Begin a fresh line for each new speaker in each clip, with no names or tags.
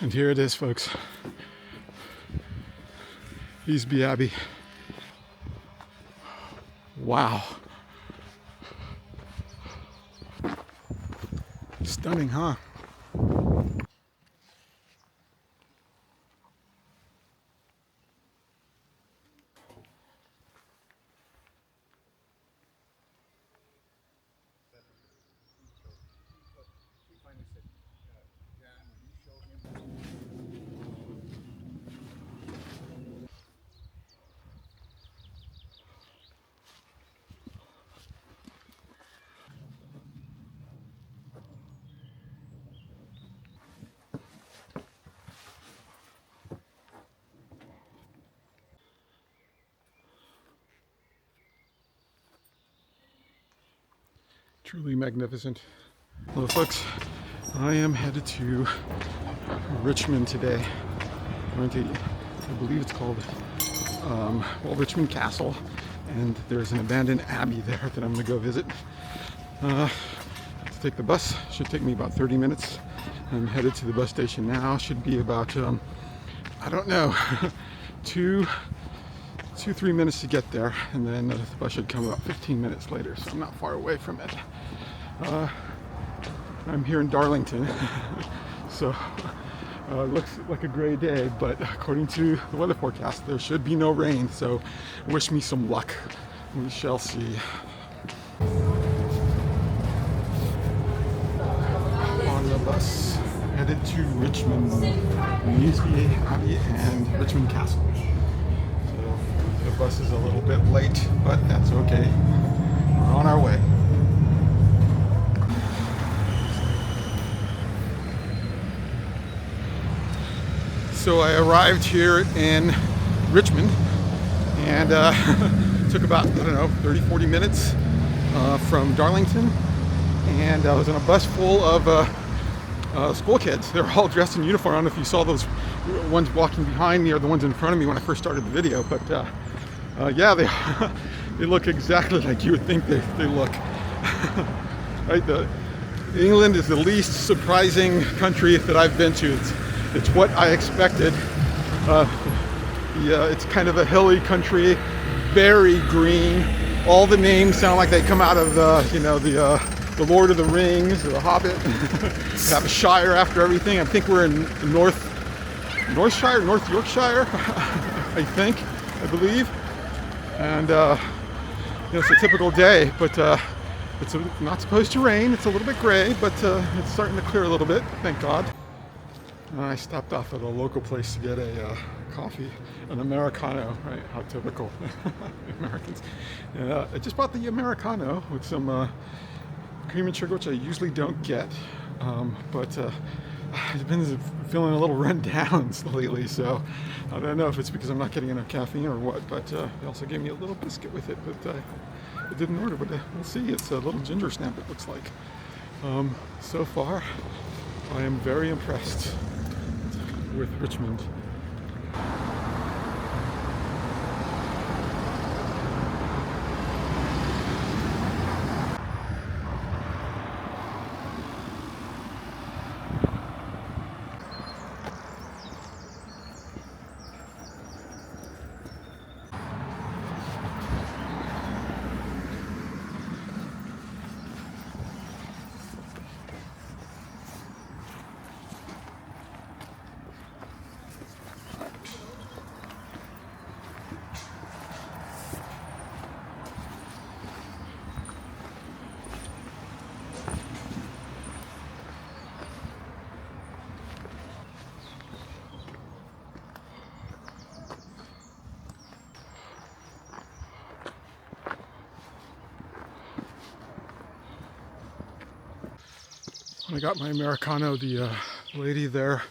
And here it is, folks. Easby Abbey. Wow. Stunning, huh? Truly magnificent. Hello folks, I am headed to Richmond today. I'm going to, I believe it's called, Richmond Castle, and there's an abandoned abbey there that I'm going to go visit. To take the bus, should take me about 30 minutes. I'm headed to the bus station now, should be about, I don't know, 3 minutes to get there, and then the bus should come about 15 minutes later, so I'm not far away from it. I'm here in Darlington, so it looks like a gray day, but according to the weather forecast, there should be no rain, so wish me some luck. We shall see. On the bus, headed to Richmond, Easby Abbey and Richmond Castle. The bus is a little bit late, but that's okay. We're on our way. So I arrived here in Richmond, and took about, I don't know, 30-40 minutes from Darlington, and I was on a bus full of school kids. They're all dressed in uniform. I don't know if you saw those ones walking behind me or the ones in front of me when I first started the video, but yeah, they look exactly like you would think they look. Right? England is the least surprising country that I've been to. It's what I expected. It's kind of a hilly country, very green. All the names sound like they come out of the Lord of the Rings, or the Hobbit. They have a shire after everything. I think we're in North Yorkshire, I believe. And it's a typical day, but it's not supposed to rain. It's a little bit gray, but it's starting to clear a little bit, thank God. I stopped off at a local place to get a coffee, an Americano, right? How typical Americans. I just bought the Americano with some cream and sugar, which I usually don't get, but I've been feeling a little run down lately, so I don't know if it's because I'm not getting enough caffeine or what, but they also gave me a little biscuit with it, but I didn't order, but we'll see. It's a little ginger snap, it looks like. So far, I am very impressed with Richmond. When I got my Americano, the lady there,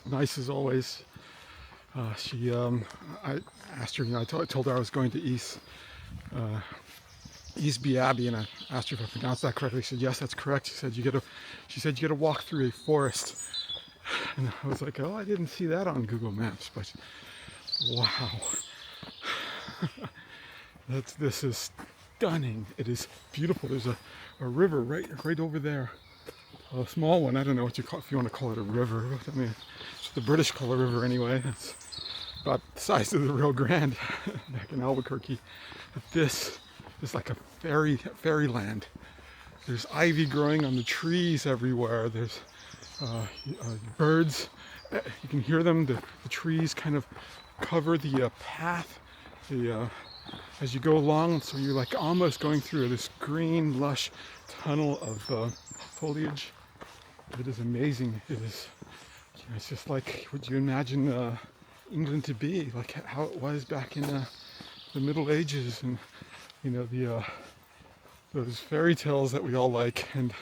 nice as always, I asked her, I told her I was going to Easby Abbey, and I asked her if I pronounced that correctly. She said, yes, that's correct. She said, you get to walk through a forest. And I was like, oh, I didn't see that on Google Maps, but wow. This is stunning. It is beautiful. There's a river right over there. a small one. I don't know what you call, if you want to call it a river, but I mean, it's what the British call a river anyway. It's about the size of the Rio Grande back in Albuquerque. But this is like a fairyland. There's ivy growing on the trees everywhere. There's birds. You can hear them. The trees kind of cover the path as you go along. So you're like almost going through this green, lush tunnel of foliage. It is amazing. It is. It's just like, would you imagine England to be, like how it was back in the Middle Ages, and those fairy tales that we all like. And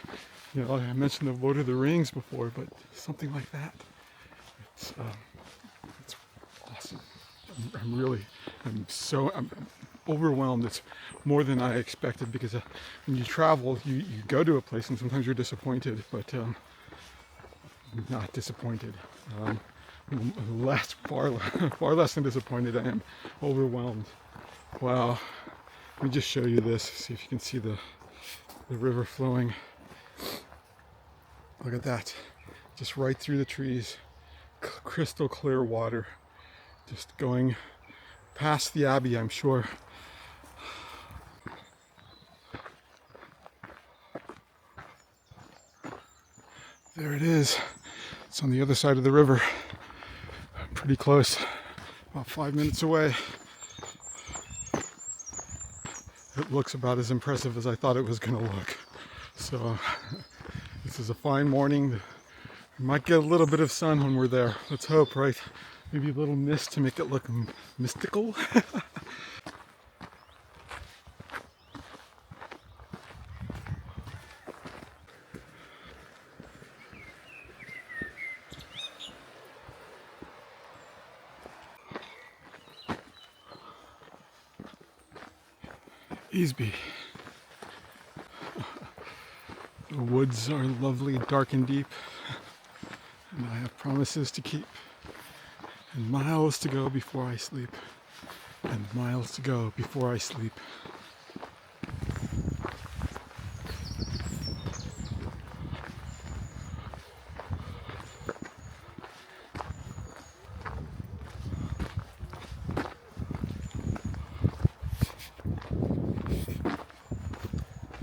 I mentioned the Lord of the Rings before, but something like that. It's awesome. I'm overwhelmed. It's more than I expected, because when you travel, you go to a place and sometimes you're disappointed, but I'm not disappointed. Far less than disappointed. I am overwhelmed. Wow. Let me just show you this. See if you can see the river flowing. Look at that. Just right through the trees. Crystal clear water. Just going past the Abbey, I'm sure. There it is. It's on the other side of the river. Pretty close. About 5 minutes away. It looks about as impressive as I thought it was going to look. So this is a fine morning. We might get a little bit of sun when we're there. Let's hope, right? Maybe a little mist to make it look mystical. Easby. The woods are lovely, dark and deep, and I have promises to keep, and miles to go before I sleep, and miles to go before I sleep.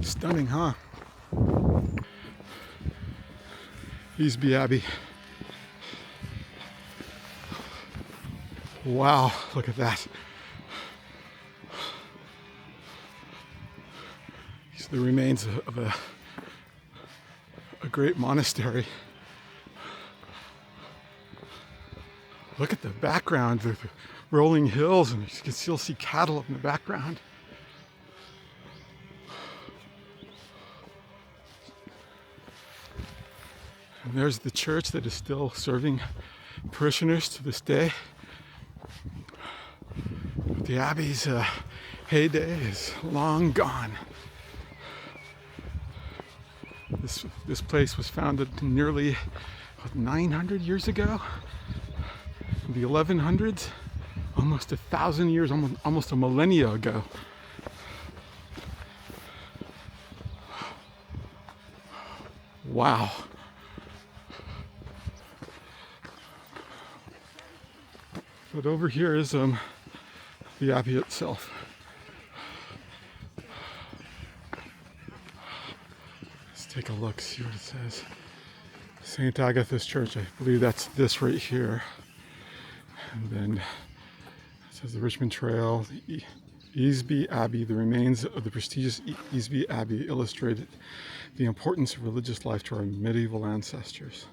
Stunning, huh? Easby Abbey. Wow, look at that. These are the remains of a great monastery. Look at the background, the rolling hills, and you can still see cattle in the background. And there's the church that is still serving parishioners to this day. But the Abbey's heyday is long gone. This place was founded nearly 900 years ago. In the 1100s, almost 1,000 years, almost a millennia ago. Wow. But over here is the Abbey itself. Let's take a look, see what it says. St. Agatha's Church, I believe that's this right here. And then it says the Richmond Trail, Easby Abbey. The remains of the prestigious Easby Abbey illustrated the importance of religious life to our medieval ancestors.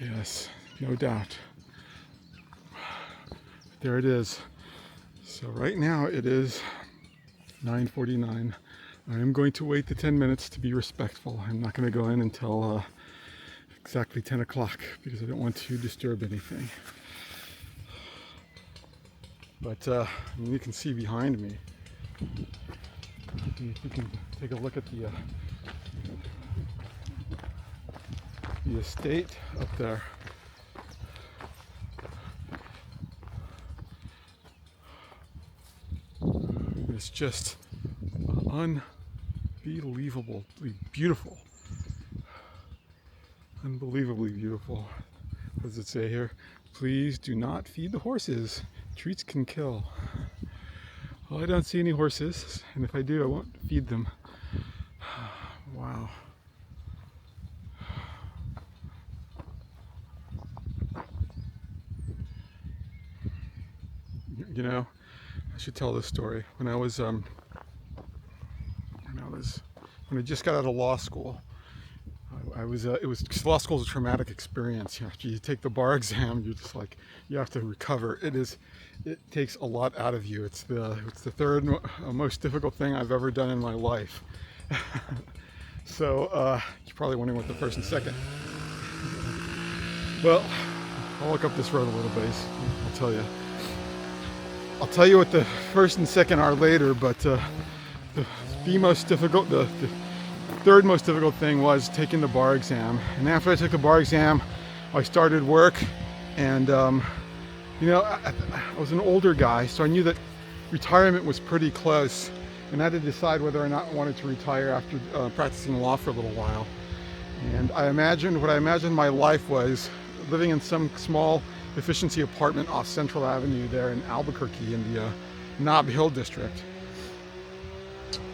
Yes, no doubt. There it is. So right now it is 9:49. I am going to wait the 10 minutes to be respectful. I'm not going to go in until exactly 10 o'clock because I don't want to disturb anything. But you can see behind me. You can take a look at the estate up there. It's just unbelievably beautiful. Unbelievably beautiful. What does it say here? Please do not feed the horses. Treats can kill. Well, I don't see any horses, and if I do, I won't feed them. Wow. You know, I should tell this story. When I just got out of law school, law school is a traumatic experience. After you take the bar exam, you're just like, you have to recover. It takes a lot out of you. It's the third most difficult thing I've ever done in my life. So you're probably wondering what the first and second. Well, I'll look up this road a little bit. I'll tell you. I'll tell you what the first and second are later, but the third most difficult thing was taking the bar exam. And after I took the bar exam, I started work, and you know, I was an older guy, so I knew that retirement was pretty close, and I had to decide whether or not I wanted to retire after practicing law for a little while. And what I imagined my life was living in some small efficiency apartment off Central Avenue there in Albuquerque in the Nob Hill district.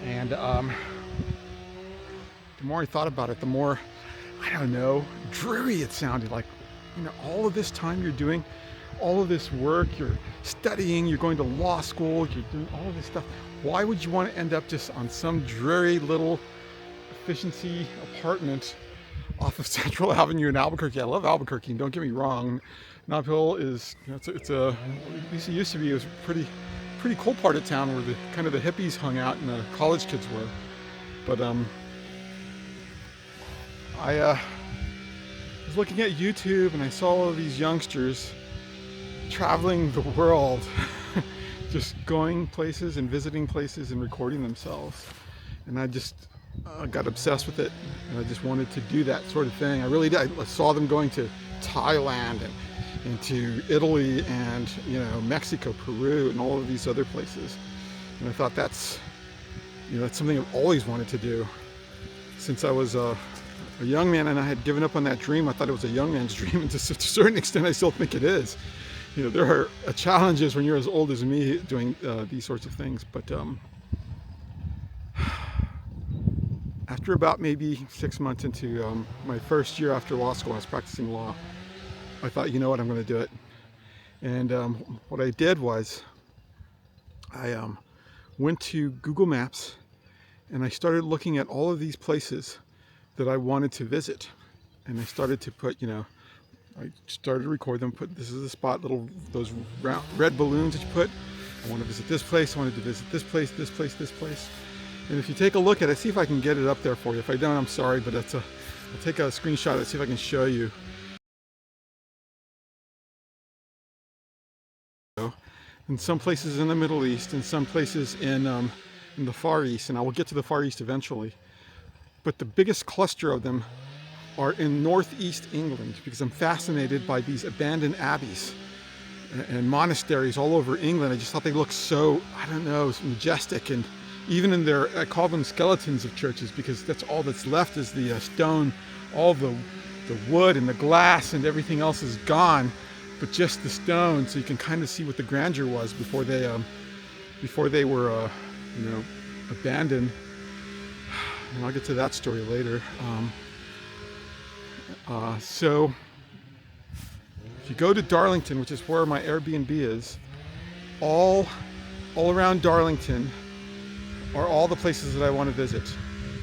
And the more I thought about it, the more, I don't know, dreary it sounded. Like, you know, all of this time you're doing all of this work, you're studying, you're going to law school, you're doing all of this stuff. Why would you want to end up just on some dreary little efficiency apartment off of Central Avenue in Albuquerque? I love Albuquerque, and don't get me wrong. Nob Hill is, you know, at least it used to be, it was a pretty cool part of town where the kind of the hippies hung out and the college kids were. But I was looking at YouTube, and I saw all of these youngsters traveling the world, just going places and visiting places and recording themselves. And I just got obsessed with it, and I just wanted to do that sort of thing. I really did. I saw them going to Thailand and to Italy and, you know, Mexico, Peru, and all of these other places. And I thought that's something I've always wanted to do since I was a young man, and I had given up on that dream. I thought it was a young man's dream, and to a certain extent I still think it is. You know, there are challenges when you're as old as me doing these sorts of things, but after about maybe 6 months into my first year after law school, I was practicing law. I thought, you know what, I'm going to do it. And what I did was I went to Google Maps, and I started looking at all of these places that I wanted to visit. And I started to put, you know, I started to record them, put, this is the spot, those round, red balloons that you put. I want to visit this place, I wanted to visit this place, this place, this place. And if you take a look at it, see if I can get it up there for you. If I don't, I'm sorry, but I'll take a screenshot and see if I can show you. In some places in the Middle East, and some places in the Far East, and I will get to the Far East eventually. But the biggest cluster of them are in northeast England, because I'm fascinated by these abandoned abbeys and monasteries all over England. I just thought they looked so, I don't know, majestic, and even in their, I call them skeletons of churches, because that's all that's left is the stone. All the wood and the glass and everything else is gone, but just the stone, so you can kind of see what the grandeur was before they were you know, abandoned. And I'll get to that story later. So if you go to Darlington, which is where my Airbnb is, all around Darlington are all the places that I want to visit.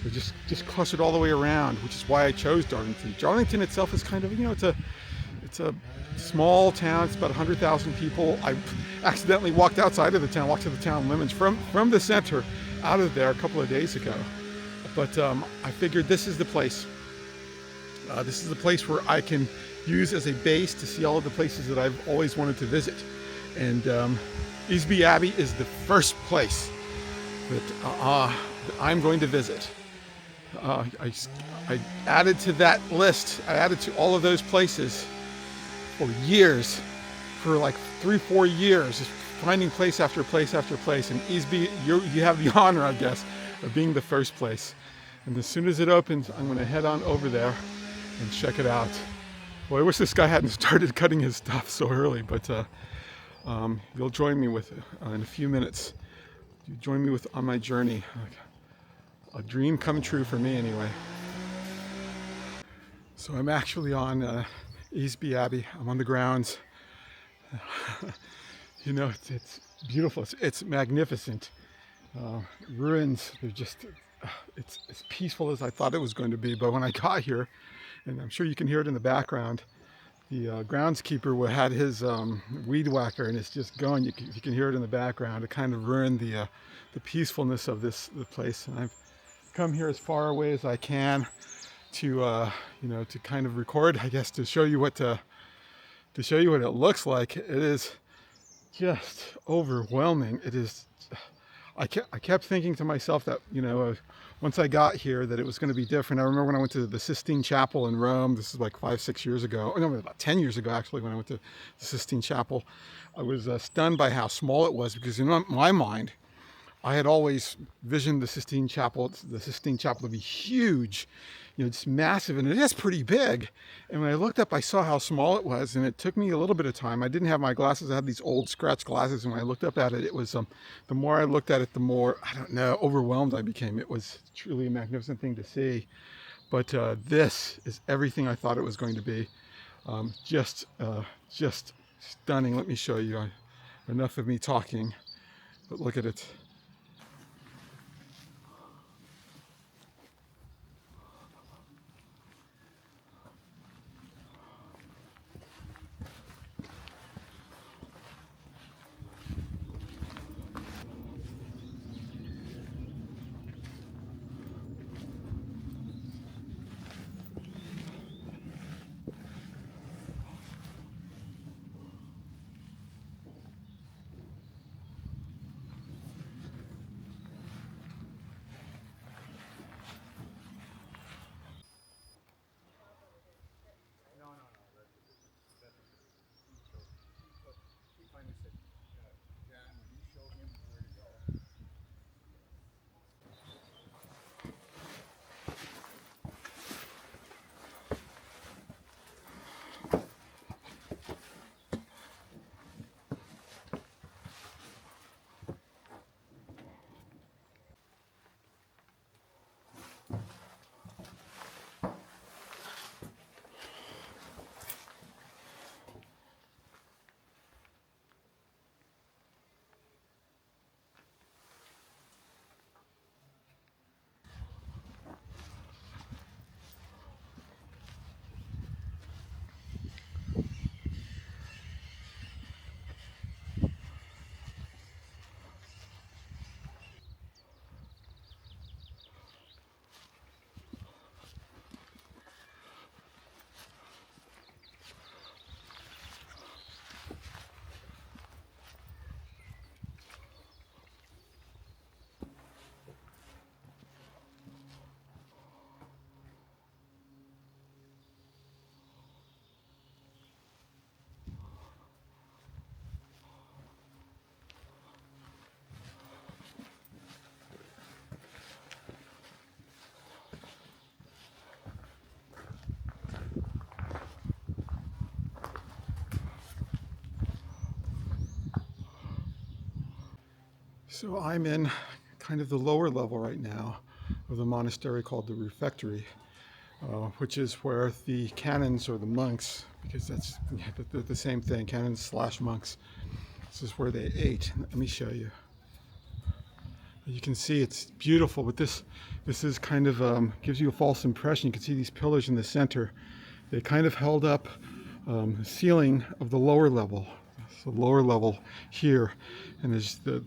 They're just clustered all the way around, which is why I chose Darlington. Darlington itself is kind of, you know, it's a small town. It's about 100,000 people. I accidentally walked outside of the town, walked to the town limits from the center out of there a couple of days ago. But I figured this is the place. This is the place where I can use as a base to see all of the places that I've always wanted to visit. And Easby Abbey is the first place that I'm going to visit. I added to that list. I added to all of those places for years, for like 3-4 years, just finding place after place after place. And Easby, you have the honor, I guess, of being the first place. And as soon as it opens, I'm going to head on over there and check it out. Well, I wish this guy hadn't started cutting his stuff so early, but you'll join me with in a few minutes. You join me on my journey. A dream come true for me, anyway. So I'm actually on Easby Abbey. I'm on the grounds. You know, it's beautiful. It's magnificent. Ruins. They're just. It's as peaceful as I thought it was going to be. But when I got here, and I'm sure you can hear it in the background, the groundskeeper had his weed whacker, and it's just going. You can hear it in the background. It kind of ruined the peacefulness of the place. And I've come here as far away as I can to to kind of record, I guess, to show you what it looks like. It is just overwhelming. It is. I kept thinking to myself that, once I got here, that it was going to be different. I remember when I went to the Sistine Chapel in Rome. This is like 5-6 years ago. Oh, no, about 10 years ago, actually, when I went to the Sistine Chapel. I was stunned by how small it was, because in my mind, I had always visioned the Sistine Chapel to be huge, it's massive, and it is pretty big. And when I looked up, I saw how small it was, and it took me a little bit of time. I didn't have my glasses. I had these old scratch glasses, and when I looked up at it, it was the more I looked at it, the more, I don't know, overwhelmed I became. It was truly a magnificent thing to see. But this is everything I thought it was going to be. Just stunning. Let me show you. Enough of me talking, but look at it. So I'm in kind of the lower level right now of the monastery called the refectory, which is where the canons, or the monks, because that's the same thing, canons / monks. This is where they ate. Let me show you. You can see it's beautiful, but this is kind of gives you a false impression. You can see these pillars in the center. They kind of held up the ceiling of the lower level. So lower level here, and you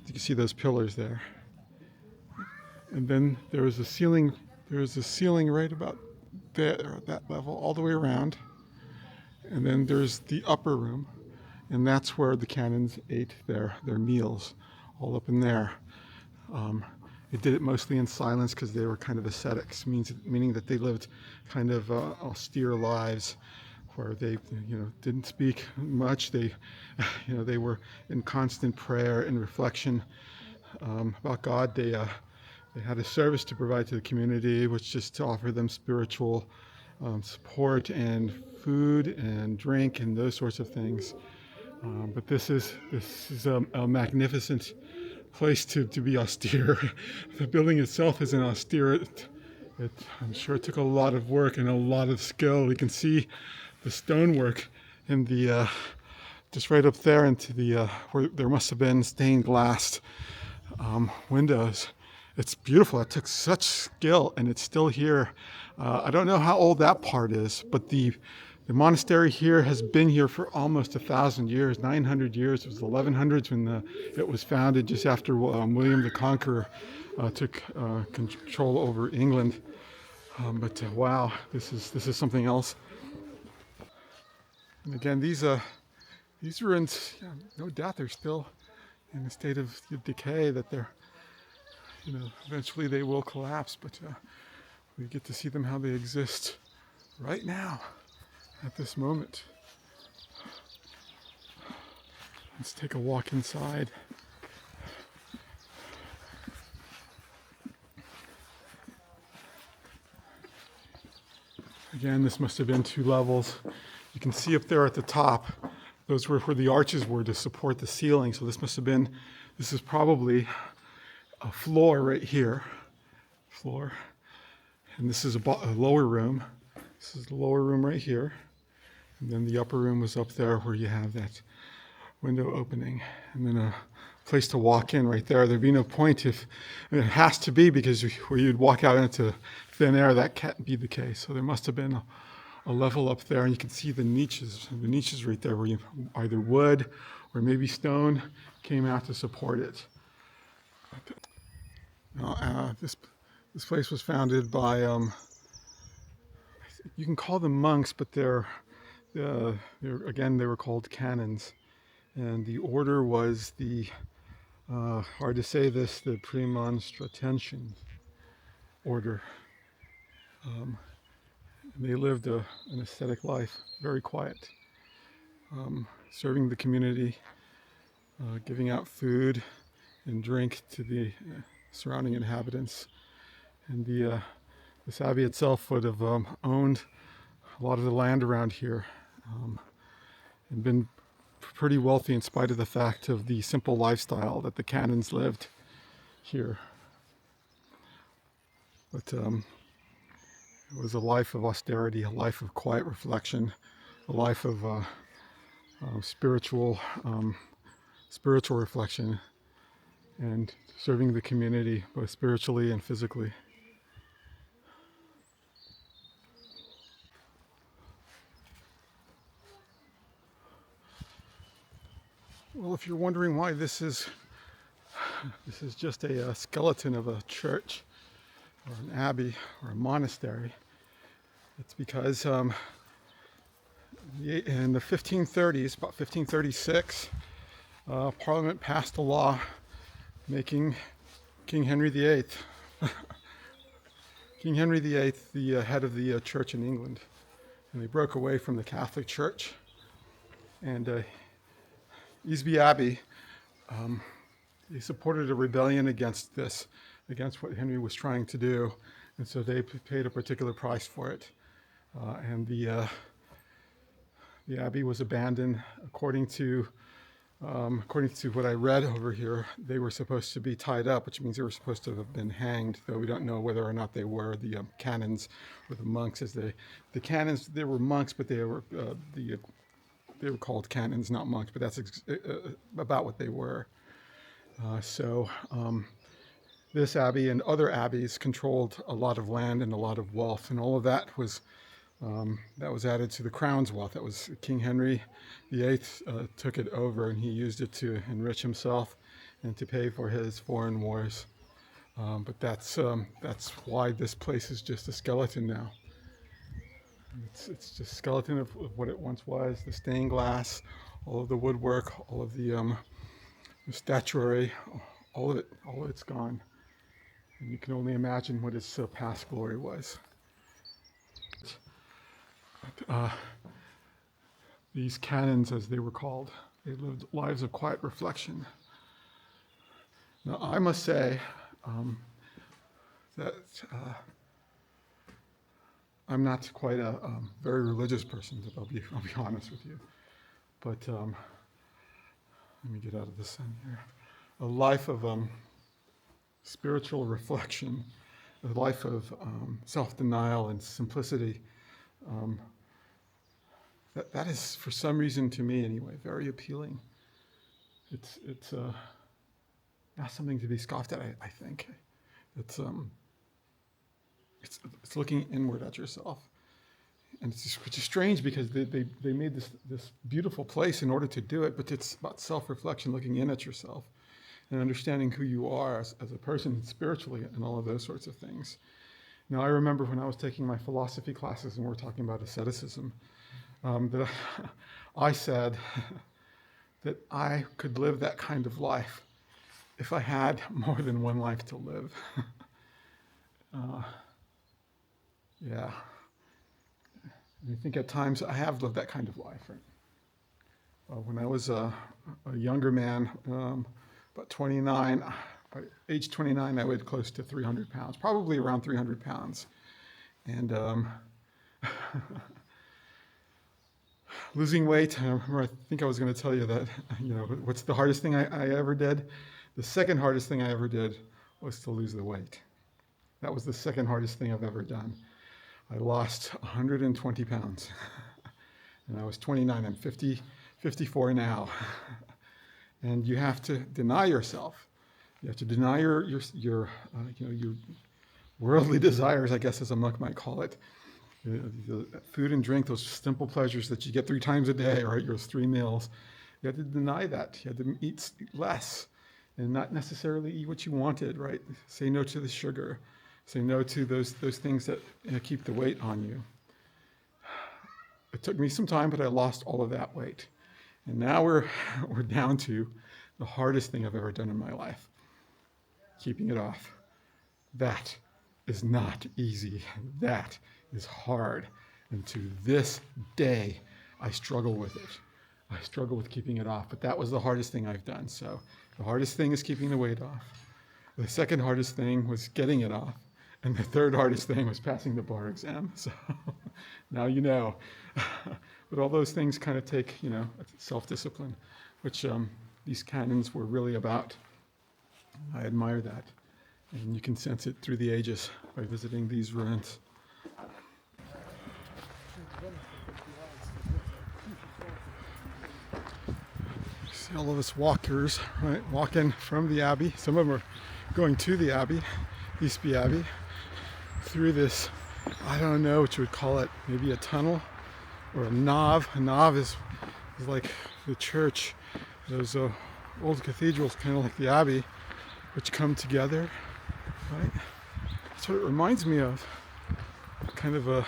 can see those pillars there. And then there is a ceiling. There is a ceiling right about there, at that level, all the way around. And then there's the upper room, and that's where the canons ate their meals, all up in there. They did it mostly in silence because they were kind of ascetics, meaning that they lived kind of austere lives, where they didn't speak much. They were in constant prayer and reflection about God. They had a service to provide to the community, which just to offer them spiritual support and food and drink and those sorts of things. But this is a magnificent place to be austere. The building itself isn't austere. I'm sure it took a lot of work and a lot of skill. You can see the stonework in the just right up there into the where there must have been stained glass windows. It's beautiful. It took such skill, and it's still here. I don't know how old that part is, but the monastery here has been here for almost 1,000 years, 900 years. It was the 1100s when it was founded, just after William the Conqueror took control over England. But wow, this is something else. And again, these ruins, yeah, no doubt they're still in a state of decay, that they're, eventually they will collapse, but we get to see them how they exist right now, at this moment. Let's take a walk inside. Again, this must have been 2 levels. You can see up there at the top, those were where the arches were to support the ceiling. So this is probably a floor right here. And this is a lower room. This is the lower room right here. And then the upper room was up there where you have that window opening. And then a place to walk in right there. There'd be no point it has to be, because where you'd walk out into thin air, that can't be the case. So there must have been a level up there, and you can see the niches right there, where either wood or maybe stone came out to support it. This place was founded by, you can call them monks, but they were called canons. And the order was the, hard to say this, the Premonstratensian order. And they lived an ascetic life, very quiet, serving the community, giving out food and drink to the surrounding inhabitants. And this abbey itself would have owned a lot of the land around here, and been pretty wealthy in spite of the fact of the simple lifestyle that the canons lived here. But it was a life of austerity, a life of quiet reflection, a life of spiritual reflection, and serving the community both spiritually and physically. Well, if you're wondering why this is just a skeleton of a church or an abbey or a monastery, it's because in the 1530s, about 1536, Parliament passed a law making King Henry VIII the head of the church in England. And they broke away from the Catholic Church. And Easby Abbey, they supported a rebellion against what Henry was trying to do, and so they paid a particular price for it. And the abbey was abandoned. According to what I read over here, they were supposed to be tied up, which means they were supposed to have been hanged, though we don't know whether or not they were. The canons or the monks, the canons, they were monks, but they were called canons, not monks, but that's about what they were. So this abbey and other abbeys controlled a lot of land and a lot of wealth, and all of that was added to the crown's wealth. That was King Henry VIII took it over, and he used it to enrich himself and to pay for his foreign wars. But that's why this place is just a skeleton now. It's just a skeleton of what it once was. The stained glass, all of the woodwork, all of the statuary, all of it's gone. And you can only imagine what its past glory was. These canons, as they were called, they lived lives of quiet reflection. Now, I must say that I'm not quite a very religious person, I'll be honest with you. But let me get out of the sun here. A life of spiritual reflection, a life of self-denial and simplicity. That is, for some reason, to me anyway, very appealing. It's not something to be scoffed at. I think it's looking inward at yourself, and which is strange because they made this beautiful place in order to do it, but it's about self-reflection, looking in at yourself, and understanding who you are as a person spiritually, and all of those sorts of things. Now, I remember when I was taking my philosophy classes and we were talking about asceticism, that I said that I could live that kind of life if I had more than one life to live. Yeah. I think at times I have lived that kind of life. Right? When I was a younger man, about 29, by age 29, I weighed close to 300 pounds, probably around 300 pounds. And losing weight, I think I was going to tell you that, what's the hardest thing I ever did? The second hardest thing I ever did was to lose the weight. That was the second hardest thing I've ever done. I lost 120 pounds. And I was 29. I'm 54 now. And you have to deny yourself. You have to deny your worldly desires, I guess, as a monk might call it. The food and drink, those simple pleasures that you get 3 times a day, right? Your 3 meals. You have to deny that. You have to eat less and not necessarily eat what you wanted, right? Say no to the sugar. Say no to those things that keep the weight on you. It took me some time, but I lost all of that weight. And now we're down to the hardest thing I've ever done in my life. Keeping it off. That is not easy. That is hard. And to this day, I struggle with it. I struggle with keeping it off. But that was the hardest thing I've done. So the hardest thing is keeping the weight off. The second hardest thing was getting it off. And the third hardest thing was passing the bar exam. So now you know. But all those things kind of take, self-discipline, which these canons were really about. I admire that. And you can sense it through the ages by visiting these ruins. See all of us walkers, right, walking from the Abbey. Some of them are going to the Abbey, Easby Abbey, through this, I don't know what you would call it, maybe a tunnel or a nave. A nave is like the church, those old cathedrals, kind of like the Abbey, which come together, right? That's what it reminds me of, kind of a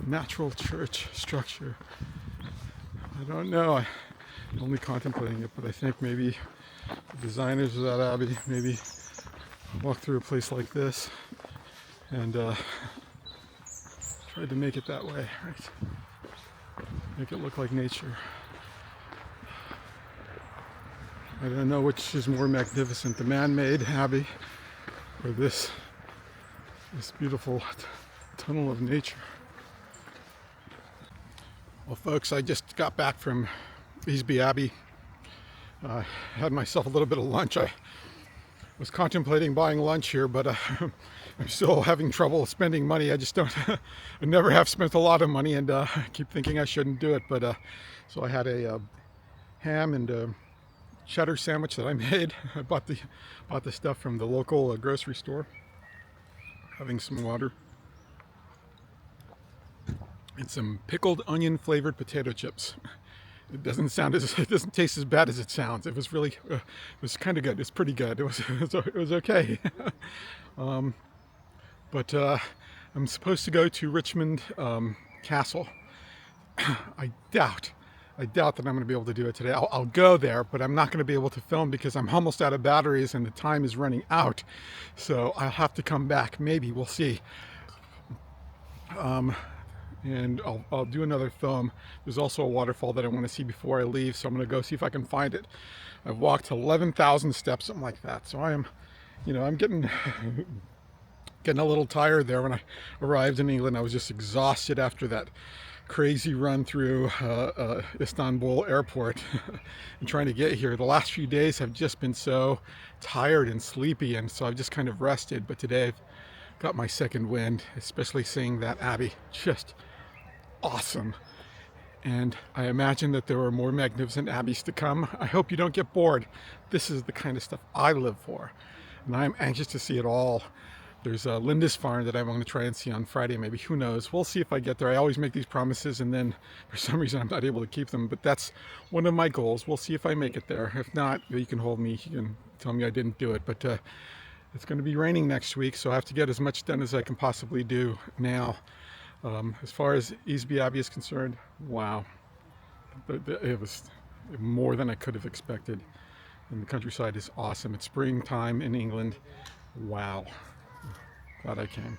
natural church structure. I don't know, I'm only contemplating it, but I think maybe the designers of that Abbey maybe walked through a place like this and tried to make it that way, right? Make it look like nature. I don't know which is more magnificent, the man-made Abbey or this beautiful tunnel of nature. Well, folks, I just got back from Easby Abbey. Had myself a little bit of lunch. I was contemplating buying lunch here, but I'm still having trouble spending money. I just don't, I never have spent a lot of money, and keep thinking I shouldn't do it. But so I had a ham and a cheddar sandwich that I made. I bought the stuff from the local grocery store. Having some water and some pickled onion flavored potato chips. It doesn't taste as bad as it sounds. It was really, it was kind of good. It's pretty good. It was okay. But I'm supposed to go to Richmond Castle. I doubt that I'm going to be able to do it today. I'll go there, but I'm not going to be able to film because I'm almost out of batteries and the time is running out. So I'll have to come back. Maybe, we'll see. And I'll do another film. There's also a waterfall that I want to see before I leave, so I'm going to go see if I can find it. I've walked 11,000 steps, something like that. So I am, I'm getting Getting a little tired there when I arrived in England. I was just exhausted after that crazy run through Istanbul airport and trying to get here. The last few days have just been so tired and sleepy, and so I've just kind of rested. But today I've got my second wind, especially seeing that abbey. Just awesome. And I imagine that there are more magnificent abbeys to come. I hope you don't get bored. This is the kind of stuff I live for, and I'm anxious to see it all. There's a Lindisfarne that I'm going to try and see on Friday, maybe. Who knows? We'll see if I get there. I always make these promises, and then for some reason I'm not able to keep them. But that's one of my goals. We'll see if I make it there. If not, you can hold me. You can tell me I didn't do it. But it's going to be raining next week, so I have to get as much done as I can possibly do now. As far as Easby Abbey is concerned, wow. It was more than I could have expected. And the countryside is awesome. It's springtime in England. Wow. Glad I came.